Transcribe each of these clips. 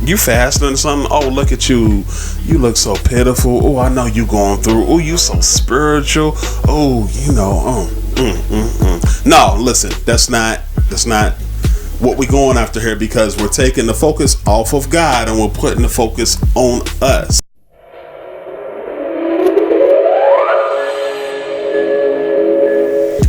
You fasting or something? Oh, look at you. You look so pitiful. Oh, I know you going through. Oh, you so spiritual. Oh, No, listen, that's not what we're going after here, because we're taking the focus off of God and we're putting the focus on us.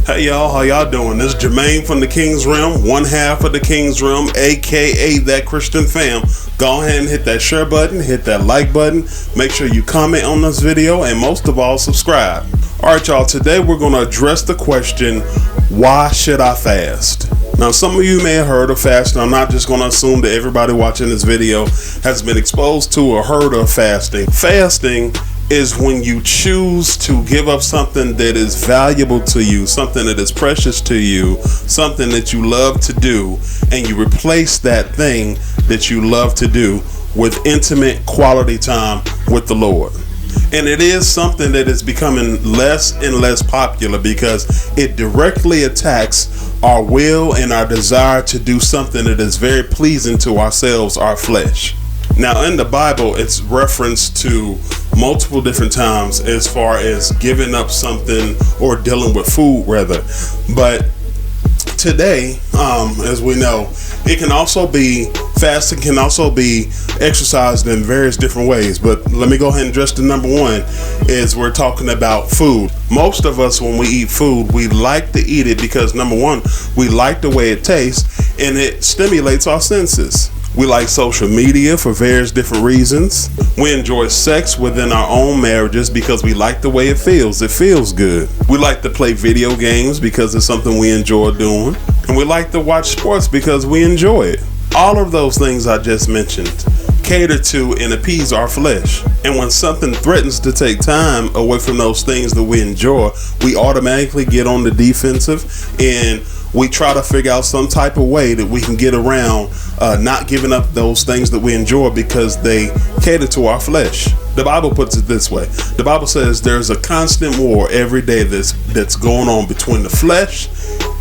Hey y'all, how y'all doing? This is Jermaine from the Kingz Realm, one half of the Kingz Realm, aka that Christian fam. Go ahead and hit that share button, hit that like button, make sure you comment on this video, and most of all, subscribe. Alright y'all, today we're going to address the question, why should I fast? Now, some of you may have heard of fasting. I'm not just going to assume that everybody watching this video has been exposed to or heard of fasting. Fasting is when you choose to give up something that is valuable to you, something that is precious to you, something that you love to do, and you replace that thing that you love to do with intimate quality time with the Lord. And it is something that is becoming less and less popular because it directly attacks our will and our desire to do something that is very pleasing to ourselves, our flesh. Now, in the Bible, it's referenced to multiple different times as far as giving up something or dealing with food, rather. But today, as we know, fasting can also be exercised in various different ways. But let me go ahead and address the number one, is we're talking about food. Most of us, when we eat food, we like to eat it because, number one, we like the way it tastes and it stimulates our senses. We like social media for various different reasons. We enjoy sex within our own marriages because we like the way it feels. It feels good. We like to play video games because it's something we enjoy doing. And we like to watch sports because we enjoy it. All of those things I just mentioned cater to and appease our flesh. And when something threatens to take time away from those things that we enjoy, we automatically get on the defensive and we try to figure out some type of way that we can get around not giving up those things that we enjoy because they cater to our flesh. The Bible puts it this way. The Bible says there's a constant war every day that's going on between the flesh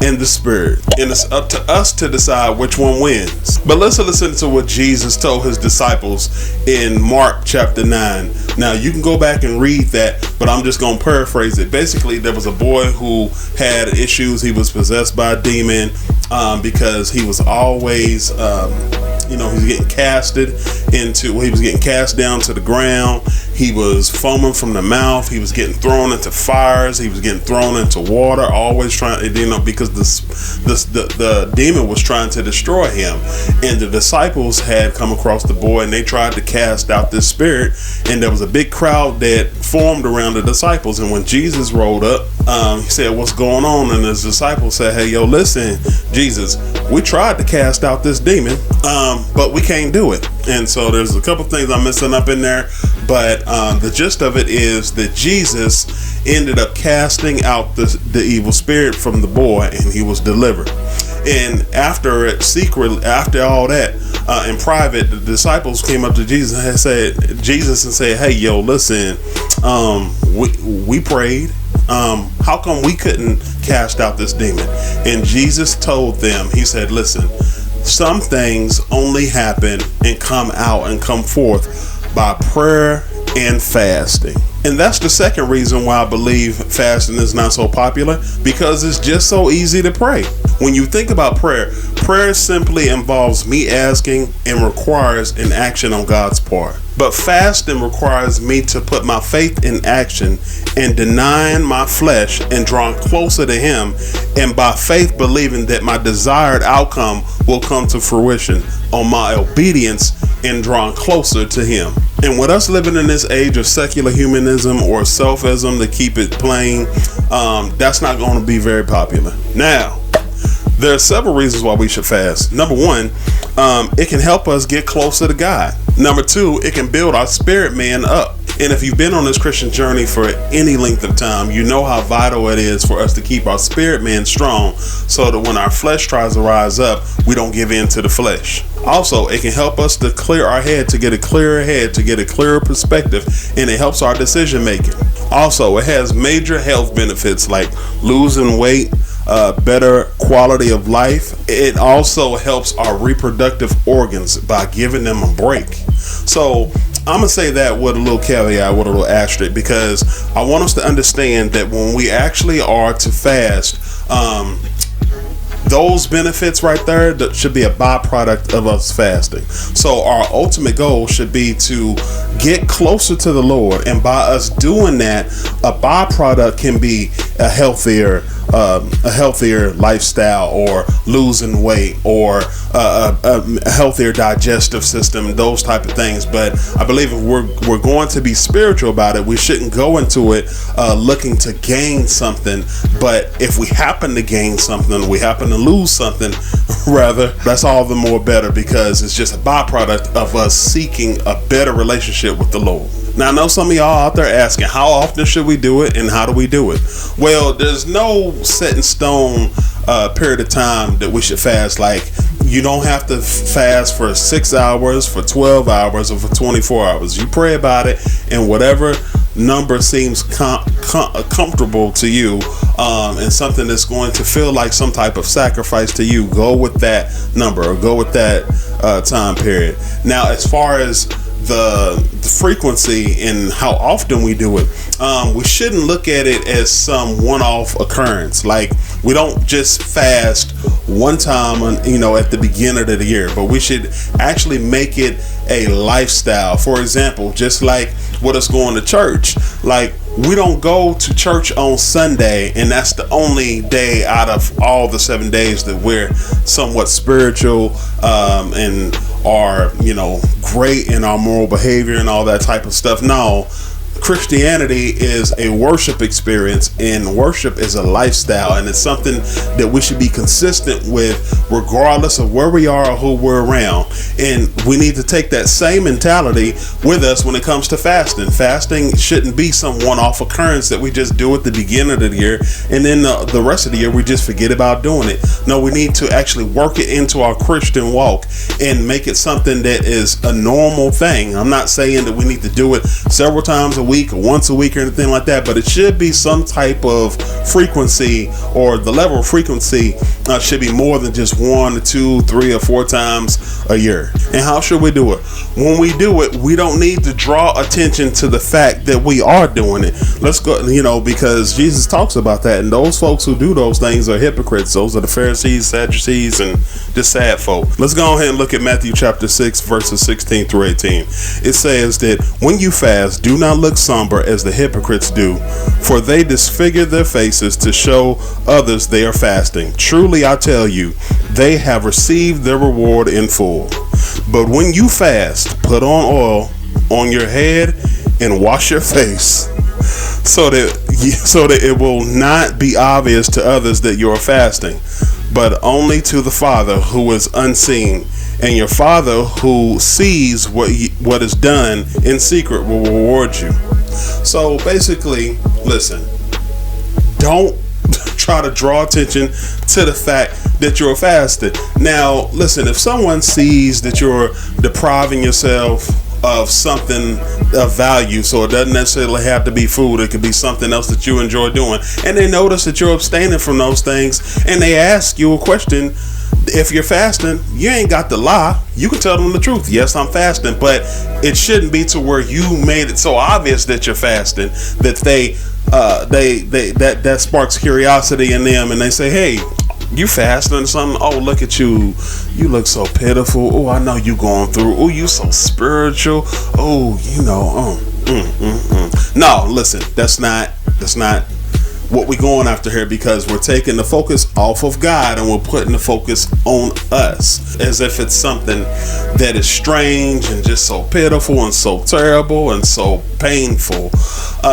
and the spirit. And it's up to us to decide which one wins. But let's listen to what Jesus told his disciples in Mark chapter 9. Now, you can go back and read that, but I'm just going to paraphrase it. Basically, there was a boy who had issues. He was possessed by a demon because he was always, he was getting cast down to the ground. He was foaming from the mouth. He was getting thrown into fires. He was getting thrown into water, always trying, because the demon was trying to destroy him. And the disciples had come across the boy and they tried to cast out this spirit. And there was a big crowd that formed around the disciples. And when Jesus rolled up, he said, "What's going on?" And his disciples said, "Hey, yo, listen, Jesus, we tried to cast out this demon, but we can't do it." And so there's a couple things I'm messing up in there, but the gist of it is that Jesus ended up casting out the evil spirit from the boy, and he was delivered. And after all that, in private, the disciples came up to Jesus and said, "Hey, yo, listen, we prayed. How come we couldn't cast out this demon?" And Jesus told them, he said, "Listen, some things only happen and come out and come forth by prayer and fasting." And that's the second reason why I believe fasting is not so popular, because it's just so easy to pray. When you think about prayer simply involves me asking and requires an action on God's part. But fasting requires me to put my faith in action and denying my flesh and drawing closer to Him, and by faith believing that my desired outcome will come to fruition on my obedience and drawing closer to Him. And with us living in this age of secular humanism or selfism, to keep it plain, that's not going to be very popular. Now, there are several reasons why we should fast. Number one, it can help us get closer to God. Number two, it can build our spirit man up. And if you've been on this Christian journey for any length of time, you know how vital it is for us to keep our spirit man strong, so that when our flesh tries to rise up, we don't give in to the flesh. Also, it can help us to clear our head, to get a clearer head, to get a clearer perspective, and it helps our decision making. Also, it has major health benefits like losing weight, better quality of life. It also helps our reproductive organs by giving them a break. So I'm gonna say that with a little caveat, with a little asterisk, because I want us to understand that when we actually are to fast, those benefits right there, that should be a byproduct of us fasting. So our ultimate goal should be to get closer to the Lord, and by us doing that, a byproduct can be a healthier lifestyle, or losing weight, or a healthier digestive system, those type of things. But I believe if we're going to be spiritual about it, we shouldn't go into it looking to gain something. But if we happen to gain something, we happen to lose something, rather, that's all the more better, because it's just a byproduct of us seeking a better relationship with the Lord. Now, I know some of y'all out there asking, how often should we do it, and how do we do it? Well, there's no set in stone period of time that we should fast. Like, you don't have to fast for 6 hours, for 12 hours, or for 24 hours. You pray about it, and whatever number seems comfortable to you, and something that's going to feel like some type of sacrifice to you, go with that number, or go with that time period. Now, as far as the frequency and how often we do it, we shouldn't look at it as some one-off occurrence. Like, we don't just fast one time at the beginning of the year, but we should actually make it a lifestyle. For example, just like with us going to church, like, we don't go to church on Sunday and that's the only day out of all the 7 days that we're somewhat spiritual and are great in our moral behavior and all that type of stuff. No, Christianity is a worship experience, and worship is a lifestyle, and it's something that we should be consistent with regardless of where we are or who we're around. And we need to take that same mentality with us when it comes to fasting. Fasting shouldn't be some one-off occurrence that we just do at the beginning of the year, and then the rest of the year we just forget about doing it. No, we need to actually work it into our Christian walk and make it something that is a normal thing. I'm not saying that we need to do it several times a week or once a week or anything like that, but it should be some type of frequency, or the level of frequency should be more than just 1 or 2, 3 or 4 times a year. And how should we do it? When we do it, we don't need to draw attention to the fact that we are doing it. Let's go, because Jesus talks about that, and those folks who do those things are hypocrites. Those are the Pharisees, Sadducees, and just sad folk. Let's go ahead and look at Matthew chapter 6 verses 16 through 18. It says that when you fast, do not look somber as the hypocrites do, for they disfigure their faces to show others they are fasting. Truly I tell you, they have received their reward in full. But when you fast, put on oil on your head and wash your face, so that it will not be obvious to others that you are fasting, but only to the Father who is unseen. And your Father who sees what is done in secret will reward you. So basically, listen, don't try to draw attention to the fact that you're fasting. Now, listen, if someone sees that you're depriving yourself of something of value, so it doesn't necessarily have to be food, it could be something else that you enjoy doing, and they notice that you're abstaining from those things, and they ask you a question, if you're fasting, you ain't got to lie. You can tell them the truth. Yes, I'm fasting, but it shouldn't be to where you made it so obvious that you're fasting that that sparks curiosity in them, and they say, "Hey, you fasting or something? Oh, look at you. You look so pitiful. Oh, I know you going through. Oh, you so spiritual. Oh, No, listen, that's not what we're going after here, because we're taking the focus off of God and we're putting the focus on us, as if it's something that is strange and just so pitiful and so terrible and so painful.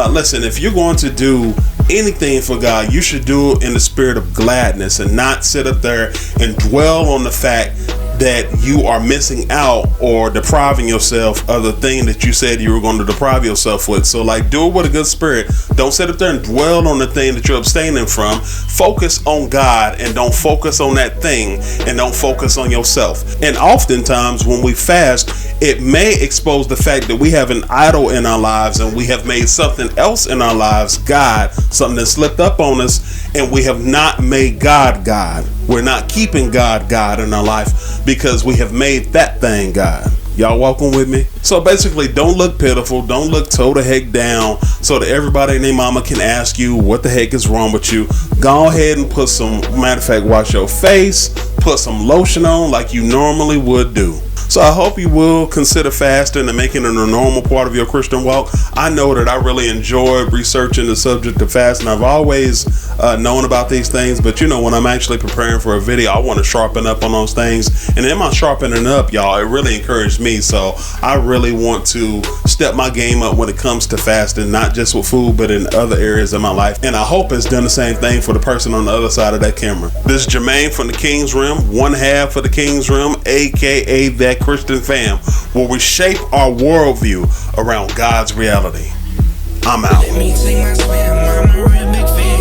Listen, if you're going to do anything for God, you should do it in the spirit of gladness, and not sit up there and dwell on the fact that you are missing out or depriving yourself of the thing that you said you were going to deprive yourself with. So like, do it with a good spirit. Don't sit up there and dwell on the thing that you're abstaining from. Focus on God and don't focus on that thing, and don't focus on yourself. And oftentimes when we fast, it may expose the fact that we have an idol in our lives, and we have made something else in our lives God, something that slipped up on us, and we have not made God God. We're not keeping God God in our life because we have made that thing God. Y'all walking with me? So basically, don't look pitiful. Don't look toe the heck down so that everybody and their mama can ask you what the heck is wrong with you. Go ahead and put some, matter of fact, wash your face, put some lotion on like you normally would do. So I hope you will consider fasting and making it a normal part of your Christian walk. I know that I really enjoyed researching the subject of fasting. I've always known about these things, but you know, when I'm actually preparing for a video, I want to sharpen up on those things. And in my sharpening up, y'all, it really encouraged me. So I really want to step my game up when it comes to fasting, not just with food, but in other areas of my life. And I hope it's done the same thing for the person on the other side of that camera. This is Jermaine from the King's Rim, one half of the King's Rim, aka that Christian fam, where we shape our worldview around God's reality. I'm out. Let me take my spam, I'm a real big fan.